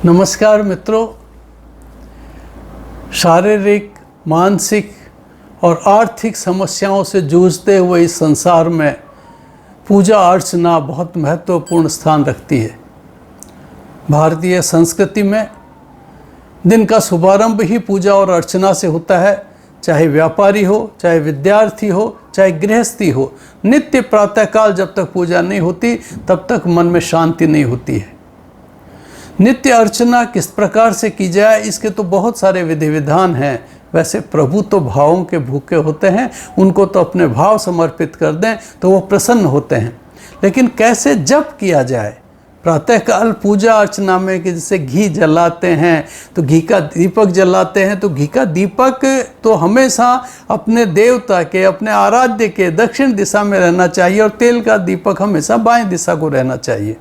नमस्कार मित्रों, शारीरिक, मानसिक और आर्थिक समस्याओं से जूझते हुए इस संसार में पूजा अर्चना बहुत महत्वपूर्ण स्थान रखती है। भारतीय संस्कृति में दिन का शुभारंभ ही पूजा और अर्चना से होता है। चाहे व्यापारी हो, चाहे विद्यार्थी हो, चाहे गृहस्थी हो, नित्य प्रातःकाल जब तक पूजा नहीं होती तब तक मन में शांति नहीं होती है। नित्य अर्चना किस प्रकार से की जाए, इसके तो बहुत सारे विधि विधान हैं। वैसे प्रभु तो भावों के भूखे होते हैं, उनको तो अपने भाव समर्पित कर दें तो वो प्रसन्न होते हैं। लेकिन कैसे जप किया जाए? प्रातःकाल पूजा अर्चना में कि जैसे घी जलाते हैं तो घी का दीपक जलाते हैं, तो घी का दीपक तो हमेशा अपने देवता के, अपने आराध्य के दक्षिण दिशा में रहना चाहिए और तेल का दीपक हमेशा बाएं दिशा को रहना चाहिए।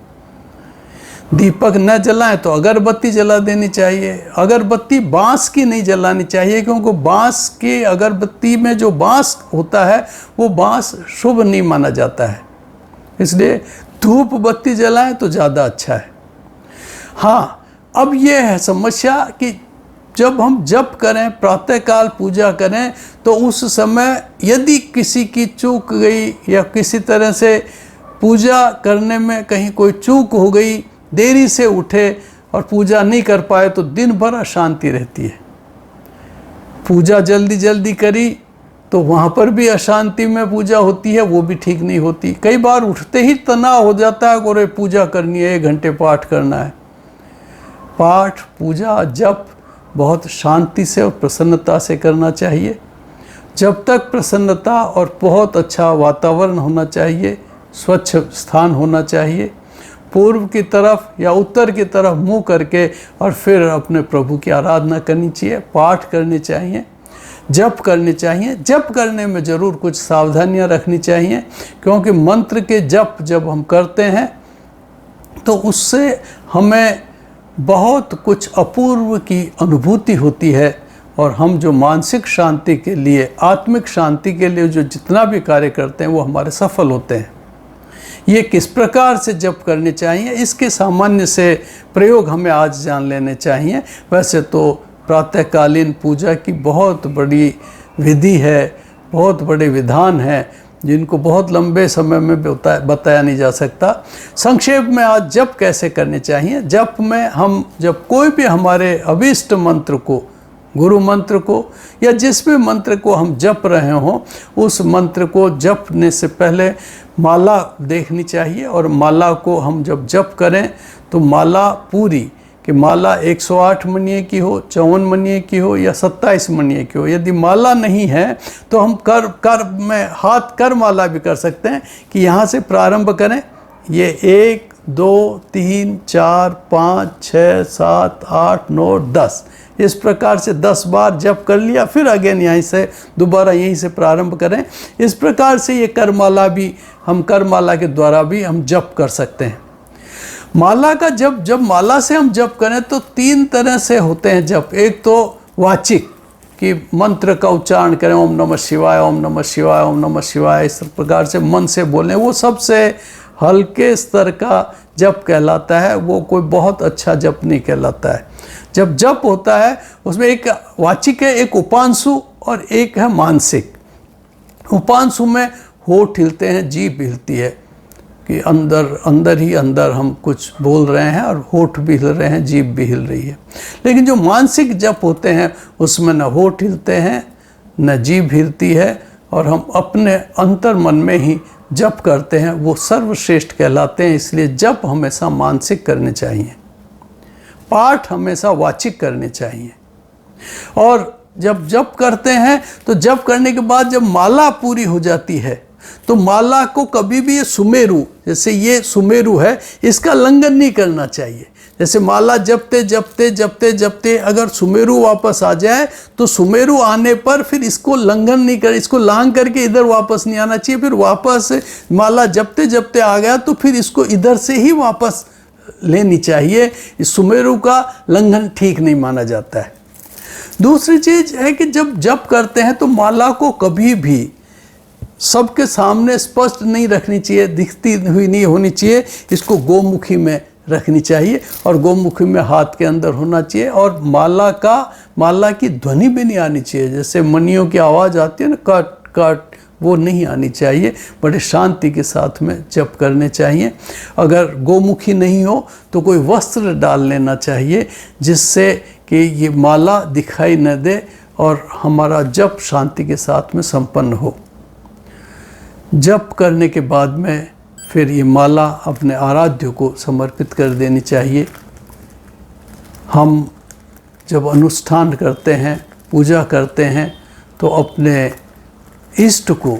दीपक न जलाएं तो अगरबत्ती जला देनी चाहिए। अगरबत्ती बांस की नहीं जलानी चाहिए, क्योंकि बांस की अगरबत्ती में जो बांस होता है वो बांस शुभ नहीं माना जाता है। इसलिए धूप बत्ती जलाएं तो ज़्यादा अच्छा है। हाँ, अब ये है समस्या कि जब हम जप करें, प्रातःकाल पूजा करें, तो उस समय यदि किसी की चूक गई या किसी तरह से पूजा करने में कहीं कोई चूक हो गई, देरी से उठे और पूजा नहीं कर पाए, तो दिन भर अशांति रहती है। पूजा जल्दी जल्दी करी तो वहाँ पर भी अशांति में पूजा होती है, वो भी ठीक नहीं होती। कई बार उठते ही तनाव हो जाता है, अरे पूजा करनी है, 1 घंटे पाठ करना है। पाठ, पूजा, जप बहुत शांति से और प्रसन्नता से करना चाहिए। जब तक प्रसन्नता और बहुत अच्छा वातावरण होना चाहिए, स्वच्छ स्थान होना चाहिए, पूर्व की तरफ या उत्तर की तरफ मुंह करके और फिर अपने प्रभु की आराधना करनी चाहिए। पाठ करने चाहिए, जप करने चाहिए। जप करने में ज़रूर कुछ सावधानियां रखनी चाहिए, क्योंकि मंत्र के जप जब हम करते हैं तो उससे हमें बहुत कुछ अपूर्व की अनुभूति होती है और हम जो मानसिक शांति के लिए, आत्मिक शांति के लिए जो जितना भी कार्य करते हैं वो हमारे सफल होते हैं। ये किस प्रकार से जप करने चाहिए, इसके सामान्य से प्रयोग हमें आज जान लेने चाहिए। वैसे तो प्रातःकालीन पूजा की बहुत बड़ी विधि है, बहुत बड़े विधान हैं, जिनको बहुत लंबे समय में बताया नहीं जा सकता। संक्षेप में आज जप कैसे करने चाहिए। जप में हम जब कोई भी हमारे अभीष्ट मंत्र को, गुरु मंत्र को या जिस भी मंत्र को हम जप रहे हों, उस मंत्र को जपने से पहले माला देखनी चाहिए। और माला को हम जब जप करें तो माला पूरी, कि माला 108 मणिये की हो, 54 मणिये की हो या 27 मणिये की हो। यदि माला नहीं है तो हम कर में हाथ कर माला भी कर सकते हैं कि यहाँ से प्रारंभ करें। ये 1 2 3 4 5 6 7 8 9 10, इस प्रकार से 10 बार जप कर लिया, फिर अगेन यहीं से दोबारा यहीं से प्रारंभ करें। इस प्रकार से ये करमाला भी हम करमाला के द्वारा भी हम जप कर सकते हैं। माला का जब माला से हम जप करें तो 3 तरह से होते हैं जप। एक तो वाचिक, कि मंत्र का उच्चारण करें, ओम नमः शिवाय, ओम नमः शिवाय, ओम नमः शिवाय, इस प्रकार से मन से बोलें। वो सबसे हल्के स्तर का जप कहलाता है, वो कोई बहुत अच्छा जप नहीं कहलाता है। जब जप होता है उसमें एक वाचिक है, एक उपांशु और एक है मानसिक। उपांशु में होठ हिलते हैं, जीभ हिलती है, कि अंदर ही अंदर हम कुछ बोल रहे हैं और होठ भी हिल रहे हैं, जीभ भी हिल रही है। लेकिन जो मानसिक जप होते हैं उसमें न होठ हिलते हैं न जीभ हिलती है और हम अपने अंतर मन में ही जप करते हैं, वो सर्वश्रेष्ठ कहलाते हैं। इसलिए जप हमेशा मानसिक करने चाहिए, पाठ हमेशा वाचिक करने चाहिए। और जब जप करते हैं तो जप करने के बाद जब माला पूरी हो जाती है तो माला को कभी भी ये सुमेरु, जैसे ये सुमेरु है, इसका लंघन नहीं करना चाहिए। जैसे माला जपते जपते जपते जपते अगर सुमेरु वापस आ जाए तो सुमेरु आने पर फिर इसको लंघन नहीं कर, इसको लांघ करके इधर वापस नहीं आना चाहिए। फिर वापस माला जपते जपते आ गया तो फिर इसको इधर से ही वापस लेनी चाहिए। इस सुमेरु का लंघन ठीक नहीं माना जाता है। दूसरी चीज है कि जब जप करते हैं तो माला को कभी भी सबके सामने स्पष्ट नहीं रखनी चाहिए, दिखती हुई नहीं होनी चाहिए। इसको गोमुखी में रखनी चाहिए और गोमुखी में हाथ के अंदर होना चाहिए। और माला की ध्वनि भी नहीं आनी चाहिए, जैसे मणियों की आवाज़ आती है ना, कट कट, वो नहीं आनी चाहिए। बड़े शांति के साथ में जप करने चाहिए। अगर गोमुखी नहीं हो तो कोई वस्त्र डाल लेना चाहिए जिससे कि ये माला दिखाई न दे और हमारा जप शांति के साथ में संपन्न हो। जप करने के बाद में फिर ये माला अपने आराध्य को समर्पित कर देनी चाहिए। हम जब अनुष्ठान करते हैं, पूजा करते हैं, तो अपने इष्ट को,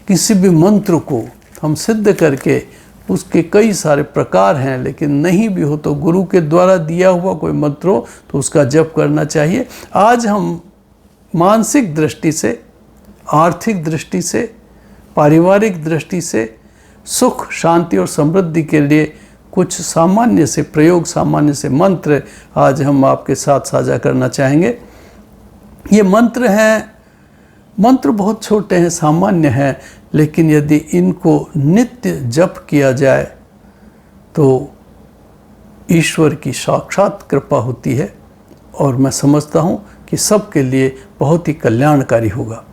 किसी भी मंत्र को हम सिद्ध करके, उसके कई सारे प्रकार हैं, लेकिन नहीं भी हो तो गुरु के द्वारा दिया हुआ कोई मंत्र हो तो उसका जप करना चाहिए। आज हम मानसिक दृष्टि से, आर्थिक दृष्टि से, पारिवारिक दृष्टि से सुख, शांति और समृद्धि के लिए कुछ सामान्य से प्रयोग, सामान्य से मंत्र आज हम आपके साथ साझा करना चाहेंगे। ये मंत्र हैं, मंत्र बहुत छोटे हैं, सामान्य हैं, लेकिन यदि इनको नित्य जप किया जाए तो ईश्वर की साक्षात कृपा होती है और मैं समझता हूँ कि सबके लिए बहुत ही कल्याणकारी होगा।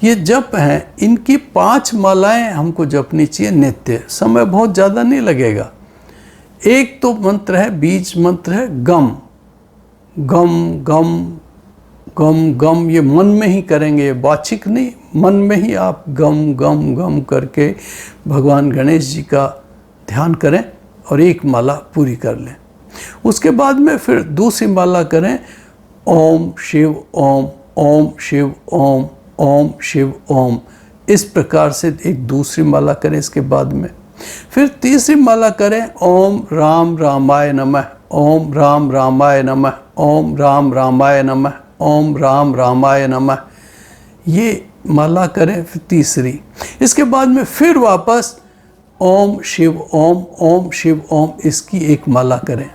ये जप हैं, इनकी 5 मालाएं हमको जपनी चाहिए नित्य। समय बहुत ज़्यादा नहीं लगेगा। एक तो मंत्र है, बीज मंत्र है गम गम गम गम गम। ये मन में ही करेंगे, ये वाचिक नहीं, मन में ही आप गम गम गम करके भगवान गणेश जी का ध्यान करें और एक माला पूरी कर लें। उसके बाद में फिर दूसरी माला करें, ओम शिव ओम, ओम शिव ओम, ओम शिव ओम। इस प्रकार से एक दूसरी माला करें। इसके बाद में फिर तीसरी माला करें, ओम राम रामाय नमः, ओम राम रामाय नमः, ओम राम रामाय नमः, ओम राम रामाय नमः। ये माला करें फिर तीसरी। इसके बाद में फिर वापस ओम शिव ओम, ओम शिव ओम, इसकी एक माला करें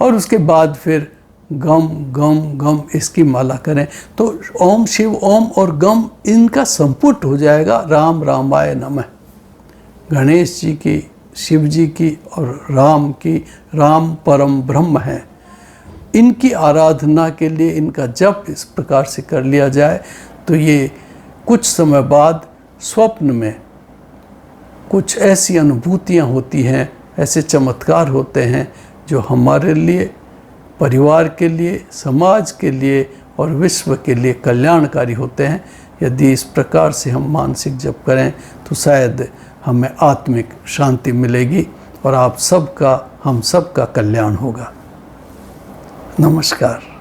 और उसके बाद फिर गम गम गम, इसकी माला करें। तो ओम शिव ओम और गम, इनका संपुट हो जाएगा राम रामाय नमः। गणेश जी की, शिव जी की और राम की, राम परम ब्रह्म है, इनकी आराधना के लिए इनका जप इस प्रकार से कर लिया जाए तो ये कुछ समय बाद स्वप्न में कुछ ऐसी अनुभूतियाँ होती हैं, ऐसे चमत्कार होते हैं जो हमारे लिए, परिवार के लिए, समाज के लिए और विश्व के लिए कल्याणकारी होते हैं। यदि इस प्रकार से हम मानसिक जप करें तो शायद हमें आत्मिक शांति मिलेगी और आप सबका, हम सबका कल्याण होगा। नमस्कार।